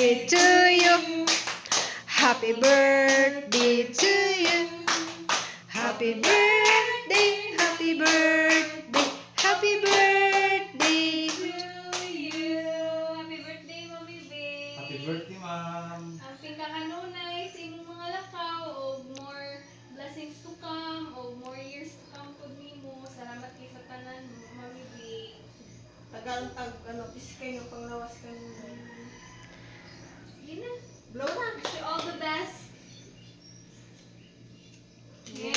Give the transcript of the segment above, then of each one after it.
birthday to you. Happy birthday to you. Happy birthday, happy birthday, happy birthday to you. Happy birthday, Mami Babe. Happy birthday, ma'am. Ang pinakakanunay sa imong mga lakaw o more blessings to come o more years to come po nimo. Salamat kay sa tanan mo, Mami Babe. Tagal-tag, piskay ng panglawas ka niyo. Sige na. Blow na. Wish you all the best. Yay!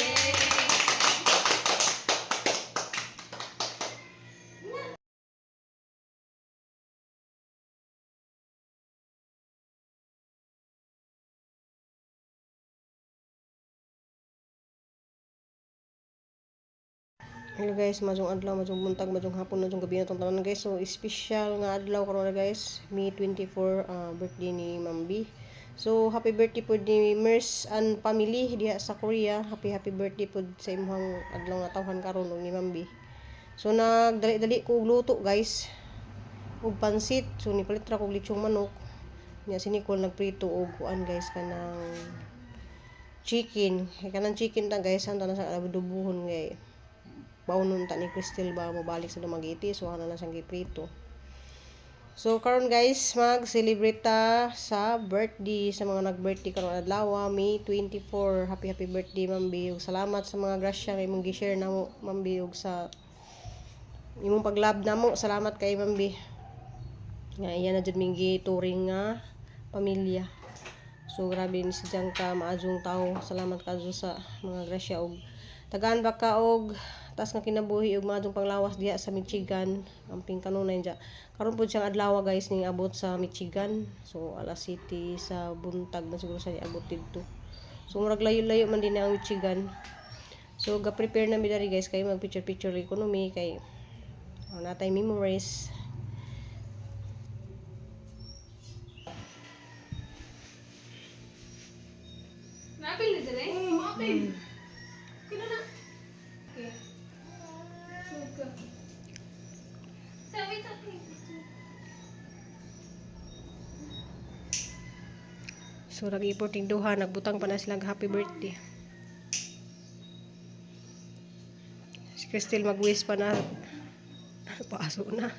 Hello guys, majong adlaw, majong buntag, majong hapon, majong gabi na itong tanan guys. So, special nga adlaw karon na guys. May 24 birthday ni Mambi. So, happy birthday po ni Mers and family diha sa Korea. Happy birthday po sa imong adlaw nga tawhan karon ni Mambi. So, nagdali-dali ko og luto guys. Og pansit. So, nipalit ra ko og lechong manok. Nya si Nicole nagprito og kuan guys kanang chicken. Kanang chicken ta guys, anta na sa adobuhon gay. Baunon ta ni Crystal ba mabalik sa Dumaguete, so ana na siyang giprito. So karon guys, mag-celebrate ta sa birthday sa mga nag-birthday karon adlaw, May 24. Happy birthday Mambi. Ug salamat sa mga grasya nga imong gi-share namo Mambi ug sa imong paglab namo. Salamat kay Mambi. Nga iya na jud ming gituring nga pamilya. So grabe ni si ka maadjong tawo. Salamat kadto sa mga grasya ug tagaan ba ka og tas nga kinabuhi ug maadtong panglawas diha sa Michigan. Amping kanunay diha. Karon pud siyang adlaw guys ning abot sa Michigan. So alas 7 sa buntag na siguro sa abot didto. So murag layo-layo man din ang Michigan. So ga-prepare na mi diri guys kay mag picture economy kay natay memories. Maapil na dali? Maapil. Kino na? Okay. Suga. Sabi sa akin. So nag-importing duha, nagbutang pa na silang happy birthday. Si Crystal mag-wish pa na. Paaso na.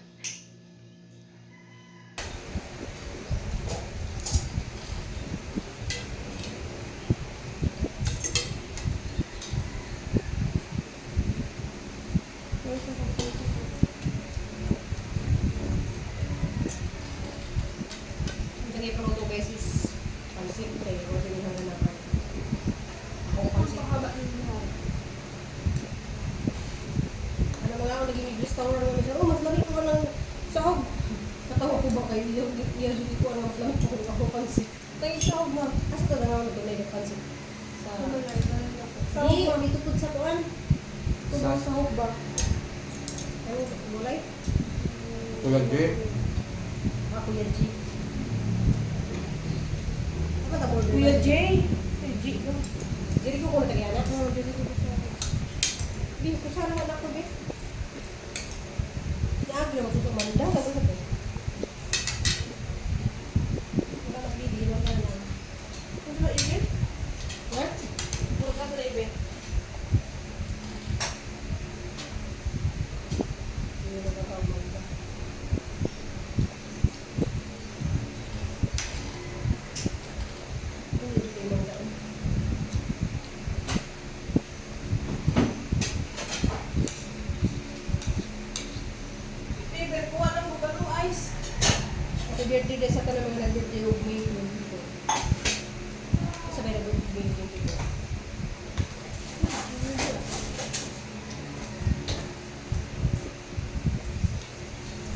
Ang produto guys is pansit tray o dinihan na naman. Ako pansit. Ano mga ako naging restaurant naman siya. Oh, mas lamig ko ng sahog. Katawa ko ba kayo? Yung ko ano mas lamig ko ako pansit. Tayo sahog na. Kasi ito na naman tunay na pansit. Sahog ba? May tukod sa kuan? Tubang sahog ba? Ano? Mulay? Kuya J. Ako yan, G. Kuya J. Jadi ko kung tagayan ako. Jadi ko sa Bi, kusara na ako, Bi. Naagli mo sa manda. Lago na po. Wala na, Bi. Di wala na. Ano na, Ibe? Ha? Puro ka sa Ibe. Hindi na nakakamanda. Happy birthday guys, sa tanang mga nag-birthday of May 24. Sabay nag-birthday May 24.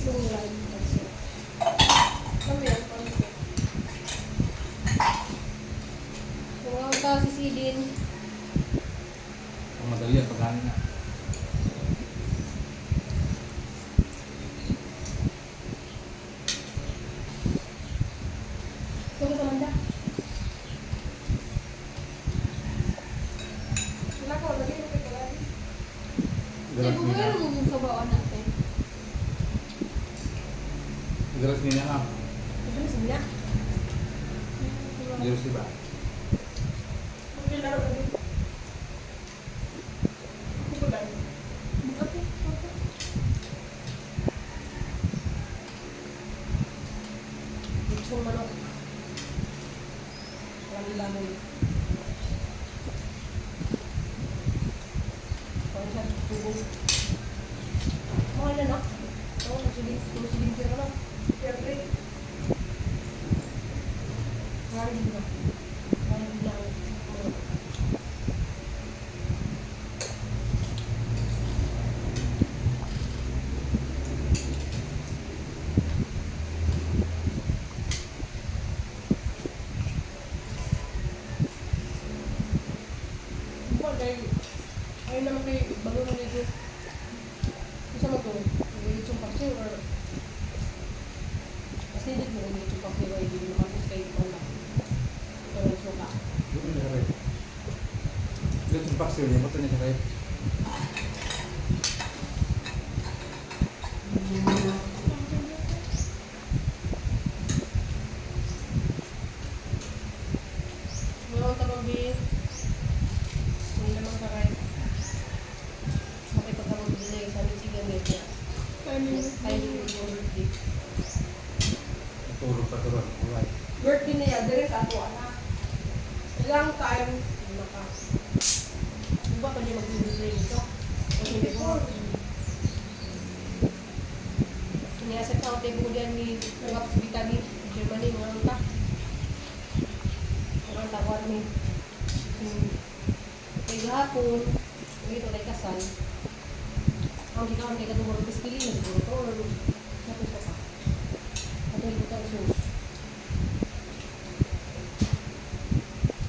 Lumulay yung pansit. Mamaya, pansit. Tumawag ka si Sidin. Ang madali ang pagkain na. Tunggu sa manda. Wala ko, lagi mo kay kalari. Garas Ibu nina. ko yung sa bawaan natin. Garas nina ha. Ito na sila. Jersey ba? Mungkin laro lagi. Cukup dah. Okay. Lechon manok. Lamun-lamun. Kalau saya tunggu. Mahal na no? Oo, masih ka na. Siyempre. Mahal din ba? Mahal din lang. Ayun naman kay bago na nito. Isa mo to, yung paksiw or kasi hindi mo yung paksiw ay hindi naman kasi kayo pala. Ito yung suka. Doon niya rin. Doon yung paksiw niya, bato niya rin. Meron tamang bi. Hindi naman kakay. Makipagkamang bilay sa amin sigang medya. Tayo yung birthday. Tulog pa tulog. Alright. Birthday na yan, dire sa ako anak. Ilang time naka. Diba pa niya mag-birthday nito? O hindi ko. Kiniasat na ako tayo bukulian ni Nagap Sibita ni Germany, mga anta. Mga anta ko ni. Kaya gahapon, ito na kasal. Ang ginawan kay katong mga piskili na siguro to, or natuto ka. Katong ito ka sus.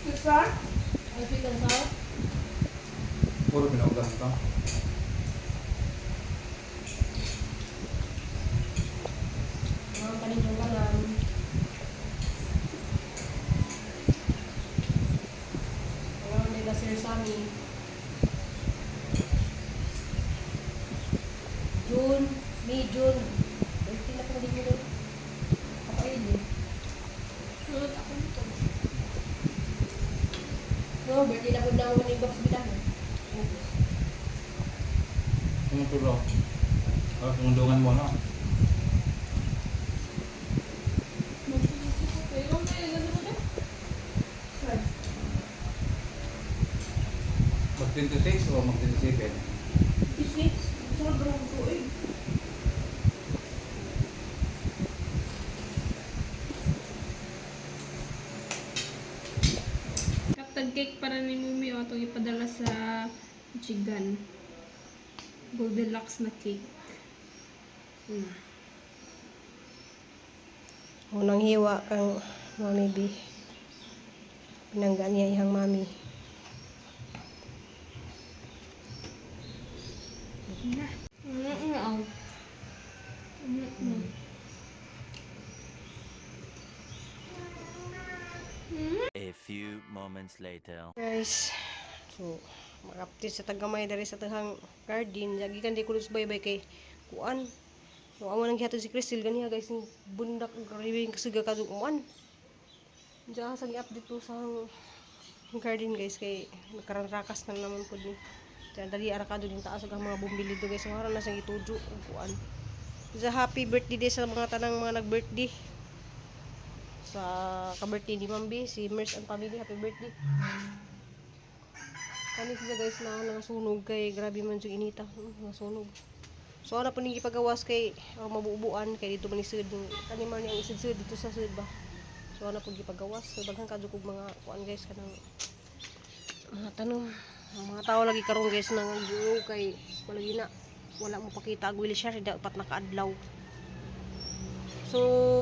Sisa? Ay, sweet and sour? Puro pinaugas ito. Mga kaninyong kalam. Mga nila Sir Sammy. June, May, June. Birthday na pala din mo doon. Kapain eh. Tulad ako nito. No, birthday na po na mo ng box bilang. Yung tulog. Oh, pumundungan mo, no? Pero may gano'n ko dyan. Mag-26 o mag-27? Isik, sobrang ko eh. Cupcake cake para ni Mumi o itong ipadala sa Chigan. Goldilocks na cake. Unang hiwa kang Mami B. Pinanggan niya ihang mami. A few moments later. Guys, so makapti sa tagamay dari sa tahang garden, lagi kan di kulos bye-bye kay kuan. So amo nang gihatod si Crystal ganiha guys, yung bundak riving kasuga kadukuan. Diya sa gi-update po sa garden guys kay nagkaranrakas na naman pud ni. Diya dali ara kadto din taas ang mga bumili do guys, so haron na sang gitujo ug kuan. Diya happy birthday day sa mga tanang mga nag-birthday. Sa ka-birthday ni Mambi, si Mers and family, happy birthday. Kani sila guys na nasunog kay grabe man yung inita, nasunog. So ana po nigi pagawas kay mabuubuan kay dito man isud kani man yang isud dito sa sud ba. So ana po gipagawas, so daghan kadto kog mga kuan guys kanang mga tanong, mga tao lagi karon guys nang giyo kay wala mo pakita ag wheelchair dapat nakaadlaw. So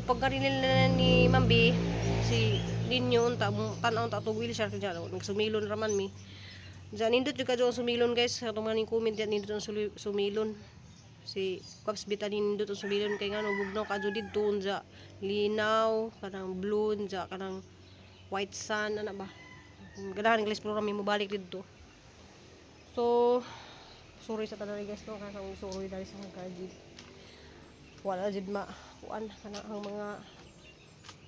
pagka nila ni Mambi si Ninyo unta tan-aw ta to wheelchair kaya nagsumilon raman mi. Diyan nindot juga jo sumilon guys, atong maning comment diyan nindot ang sumilon. Si Kaps Bita nindot ang sumilon kay ngano bugnaw kadto didto unja linaw kanang blue unja kanang white sun ana ba. Ganahan ng explore mi mobalik didto. So sorry sa tanan guys no kakang sorry dali sa garden. Wala jud ma kuan kana ang mga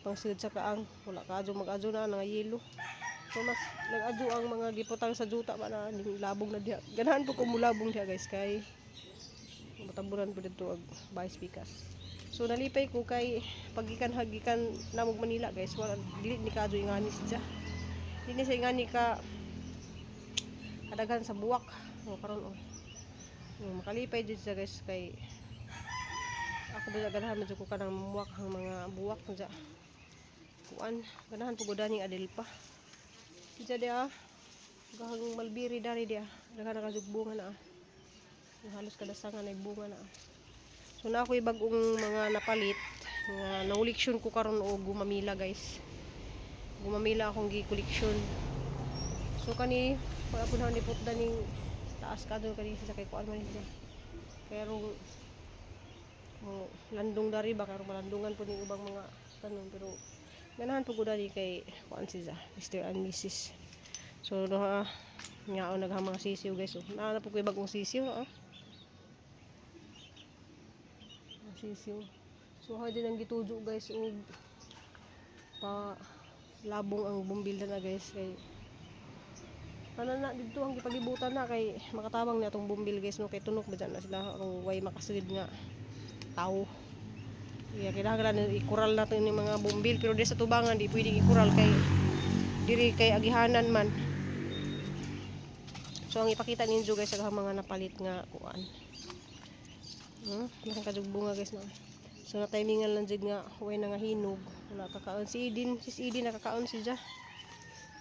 pangsid sa kaang wala kaadyo mag-adyo na nga yelo. So mas nag-adyo ang mga giputang sa juta ba na ning labong na diha. Ganahan po ko mulabong diha guys kay mataburan po dito ag vice pikas. So nalipay ko kay pagikan hagikan namog Manila guys, wala dili ni kaadyo ingani siya. Dili siya ingani ka kadaghan sa buwak. O karon makalipay jud siya guys kay ako dili ganahan medyo ko kanang muwak ang mga buwak na kuan ganahan po godaning adil pa dito dia gahang malbiri dari dia daghan ka bunga na halos kada sanga na bunga na. So na ako'y bagong mga napalit nga nauliksyon ko karon og gumamila guys, gumamila akong gi-koleksyon. So kani pagapon ni putda ning taas kadto kani sa kay kuan man siya pero landong dari ba karon malandungan po ning ubang mga tanom pero ganahan po gud ani kay kuan siya Mr. and Mrs. So ngaon naghang mga sisiw guys. So naa po koy bagong sisiw sisiw. So hay din ang gitujo guys og pa labong ang bumbilda na guys kay tanan na dito ang gipalibutan na kay makatabang na atong bumbil guys no kay tunok ba dyan na sila kung way makasigid nga tao. Yeah, kailangan ikural natin yung mga bumbil pero di sa tubangan di pwedeng ikural kay diri kay agihanan man. So ang ipakita ninyo guys sa mga napalit nga kuan. Nakang kadug bunga guys no. So na timingan lang jud nga way na nga hinog wala kakaon si Idin nakakaon siya.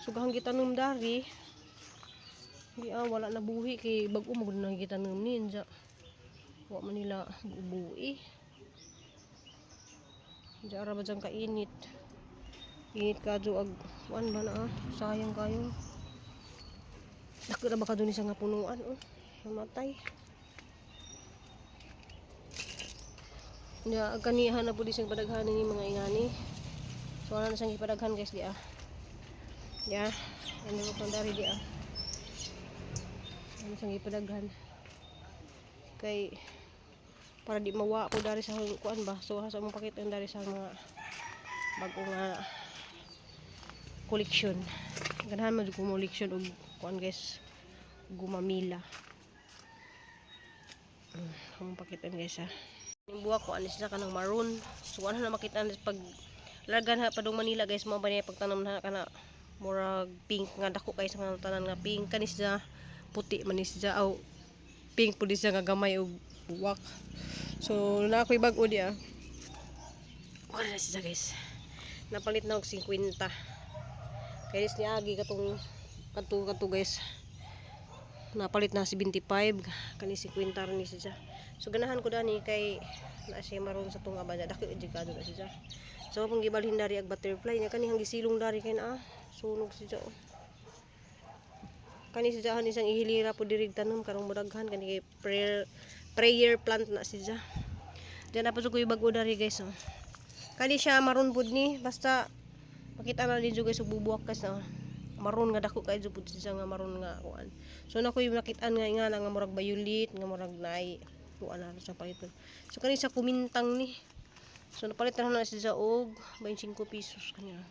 So gahang gitanom dari di wala na buhi kay bag-o mo nang gitanom ni inja. Wa man nila buhi. Diara ba dyan kainit. Init ka dyan ag kuan ba na sayang kayo. Dako na ba ka dun isa nga punuan namatay. Ya kanihan na po di siyang padaghanan ni mga ingani. So wala na siyang ipadaghan guys di Ya, ano po pang dari di ano siyang ipadaghan. Kay para di mawa po dari sa kuan ba. So sa mong pakita dari sa mga bagong koleksyon. Ganahan man ko koleksyon og kuan guys. Gumamila. Mong pakita guys Yung buwak ko anis na kanang maroon. So ano na makita pag lagan ha padung Manila guys mo ba niya pagtanom na kana murag pink nga dako kay sa tanan nga pink kanis na puti manis siya aw pink pud siya nga gamay og buwak. So na ako'y bag-o di wala na siya guys. Napalit na og 50. Kaya ni agi katong kadto guys. Napalit na 75 kani 50 ni siya. So ganahan ko dani kay na siya maroon sa tunga ba dako jigado na siya. So pang gibalhin dari ag butterfly nya kani hang gisilong dari kay na sunog siya. Kani siya han isang ihilira po dirig tanom karong mudaghan kani kay prayer plant na siya. Diyan na po ko yung bago dari guys Kani siya maroon pud ni basta makita na din guys og bubuwak kas maroon nga dako kay jud siya nga maroon nga kuan. So na ko yung nakitaan nga nga murag violet nga murag nay kuan na sa paliton. So kani sa kumintang ni. So napalitan na siya og 25 pesos kanya.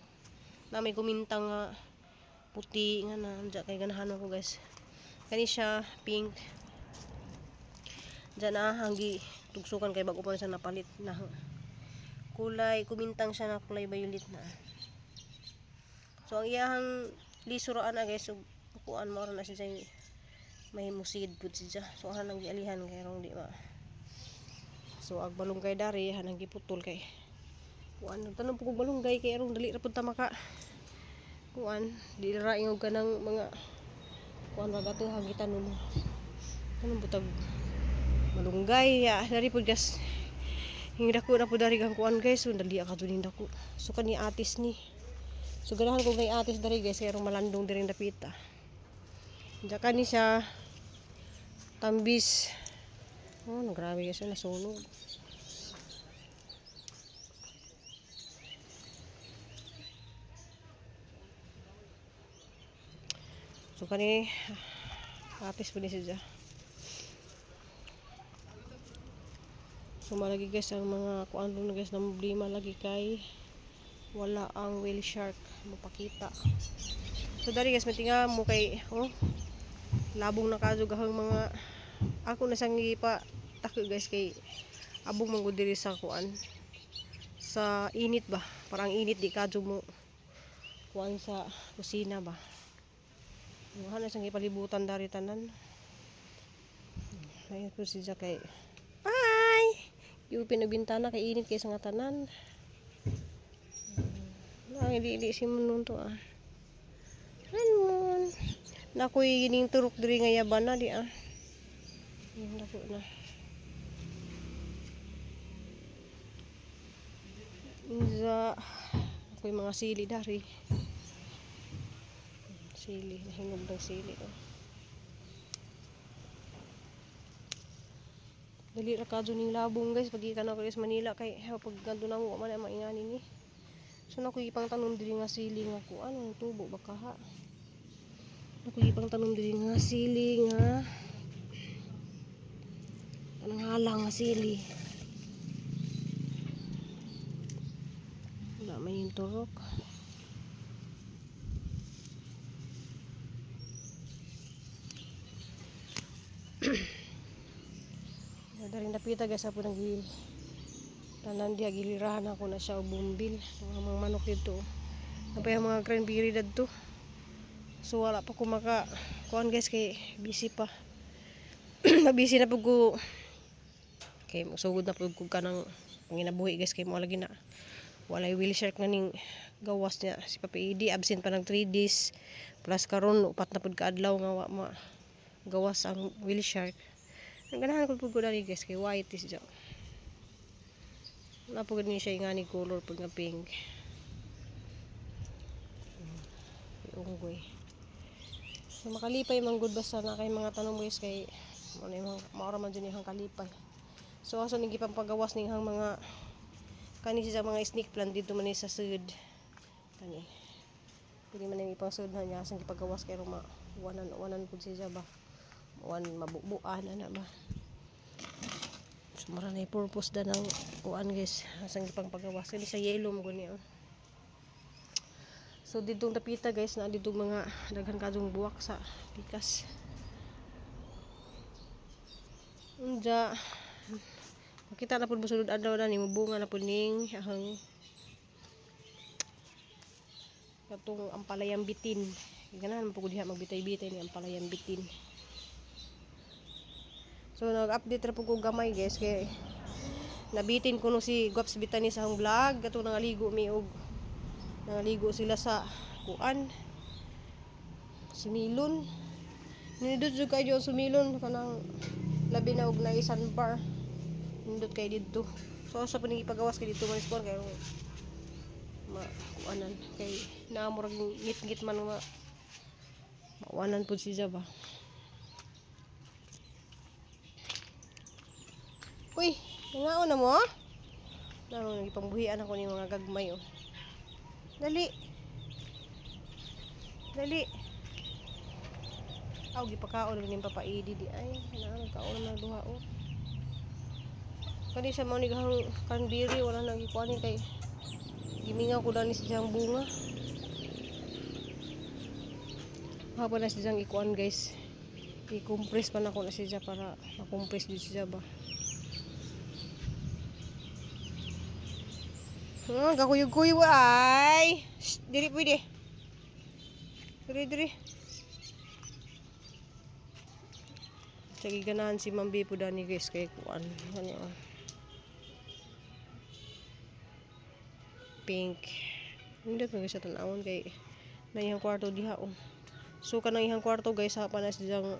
Na may kumintang nga puti nga na kay ganahan ko guys. Kani siya pink. Diyan na hanggi tugsukan kay bag-o pa siya napalit na kulay kumintang siya na kulay violet na. So ang iyang lisuraan guys ug kuan mo na siya may musid pud siya. So hanang gialihan kay rong di ba. So ag balunggay dari hanang giputol kay kuan tanong pug balunggay kay rong dali ra pud ta maka kuan di ra ingog kanang mga kuan ra gato hang gitanom. Tanong butag malunggay dari pud gas hingda ko na pud dari kang kuan guys so dali ka dunin dako. So kani atis ni. So ganahan ko kay atis dari guys kay rong malandong diri dapita. Diyan ni siya tambis. Grabe guys nasunog. So kani atis po ni siya. So malagi guys ang mga kuan na guys na problema lagi kay wala ang whale shark mapakita. So dari guys matinga mo kay labong nakadugahang mga ako na sang gipa tako guys kay abong man gud diri sa kuan sa init ba, parang init di kadto mo kuan sa kusina ba. Ano na sang gipalibutan dari tanan. Ayun po siya kay bye. Yung pinabintana kay init kay sa nga tanan. Hindi si Munon to Ano? Nakoy gining turok diri nga yaban na di Nako na. Ako'y mga sili dari. Sili, nahinog ng sili. Dali ra kadto ning labong guys pag ikan ako sa Manila kay pag ganto na mo man maingani ni. So nakoy ipang tanom diri nga sili nga kuan tubo baka ha. Nakoy ipang tanom diri nga sili nga kanang halang nga sili. Wala man yung turok. Daring napita guys apo nang tanan diha gilirahan ako na siya bumbil mga manok dito. Napay mga cranberry dadto. So wala pa ko maka kuan guys kay busy pa. Mabisi na pud ko kay sugod na pud ko kanang panginabuhi guys kay mo lagi na walay whale shark nga ning gawas niya si Papa Idi absent pa ng 3 days plus karon upat na pud ka adlaw nga wa ma gawas ang whale shark. Ang ganahan ko pud ko dali guys kay white is siya. Wala po gani siya nga ni color pud nga pink. Unggoy. So makalipay man gud basta na kay mga tanom guys kay mo na yung maora man dyan yung kalipay. So aso ning gipampagawas ning hang mga kani sa mga snake plant dito man sa sud. Kani. Pwede man yung ipang sud na niya sang gipagawas kay ruma wanan pud siya ba. Wan mabubuan ana ba. So mara na purpose da ng kuan guys sang gipang pagawas kani sa yellow mo gani. So didtong tapita guys na didtong mga daghan kadong buwak sa pikas. Unja makita na pud mosulod adlaw na ni mubunga na pud ning ahang katong ampalayang bitin. Ganahan pud diha magbitay-bitay ni ampalayang bitin. So nag-update ra pud ko gamay guys kay nabitin ko no si Guaps Bitani sa hang vlog katong nangaligo mi og nangaligo sila sa kuan sumilon. Nindot jud kayo sumilon kanang labi na og na isan bar. Nindot kay didto. So sa pa ipagawas kay didto man is kay kuanan kay naamurag ngit-ngit man nga mawanan pud siya ba. Uy, nangaon na mo? Nang ipangbuhian ako ni mga gagmay Dali. Dali. Aw gipakaon ni Papa Idi di ay kanang kaon na duha Kani siya mo ni gahang cranberry wala na gikuani kay gimingaw ko dani siyang bunga. Hapon na siyang ikuan guys. I-compress pa na ko na siya para ma-compress din siya ba. Gakuyog-kuyog ay. Shh, diri pwede. Diri. Sige ganahan si Mambi po dani guys kay kuan. Ano pink. Hindi ko guys sa tanawon kay na iyang kwarto diha So kanang iyang kwarto guys ha pa na siyang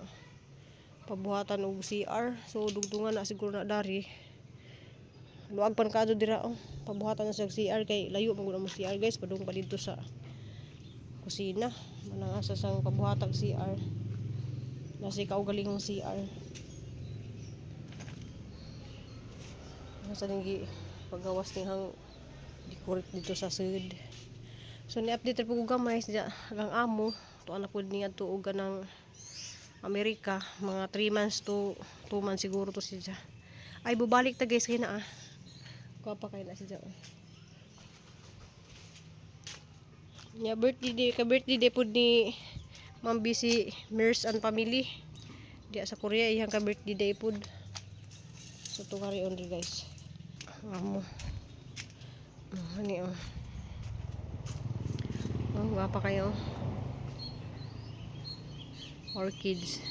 pabuhatan og CR. So dugtungan na siguro na dari. Luag pan kadto dira pabuhatan na sa CR kay layo man gud mo CR guys padung pa dito sa kusina manang asa sang pabuhatag CR nasi kaugalingong CR nasa ning pagawas ning hang decorate dito sa sud. So ni update po ko gamay sa hanggang amo to ana pud ni adto og ganang Amerika mga 3 months to 2 months siguro to siya. Ay bubalik ta guys kay na Kuha pa kayo na siya. Nya birthday day pud ni Ma'am Bisi Mers and family. Diya sa Korea iyang ka birthday day pud. So to carry on rin guys. Amo. Hani oh. Oh, wapa kayo. Orchids.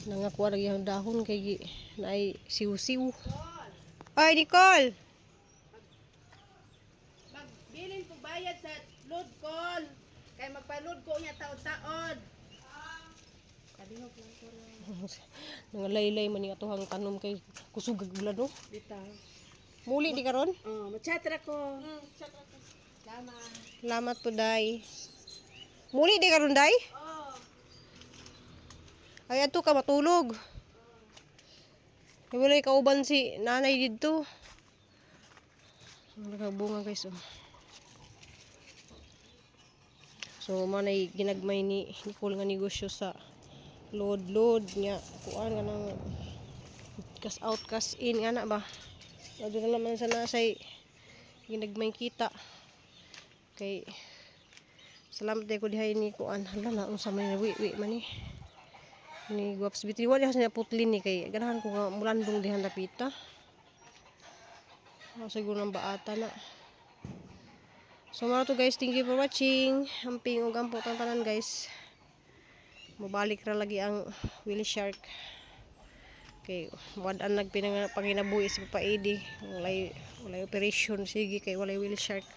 Nangakuha lagi ang dahon kay naay siw-siw. Ay, Nicole! Magbilin po bayad sa load call. Kay magpa-load ko niya taon-taon. Kalihok lang ko na. Nangalaylay man nga tuhang tanom kay kusugag ulan no. Dita. Muli di karon? Oh, machatra ko. Salamat. Salamat po day. Muli di karon day? Oh. Ay ato ka matulog. Ay wala kauban si nanay dito. Nagabunga guys oh. So manay ginagmay ni Nicole nga negosyo sa load nya kuan nga nang cash out cash in nga na ba. Ado na naman sa nasay ginagmay kita. Kay salamat day ko dihay ni kuan hala na unsa man wi man ni guwaps bitri wala sa putlin ni kay ganahan ko nga mulandong dihan lapita. Siguro nang baata na. So mga to guys, thank you for watching. Amping ug ampo tanan guys. Mabalik ra lagi ang Willy Shark. Kay wadan nagpinang panginabuhi si Papa Eddie. Walay operation sige kay walay Willy Shark.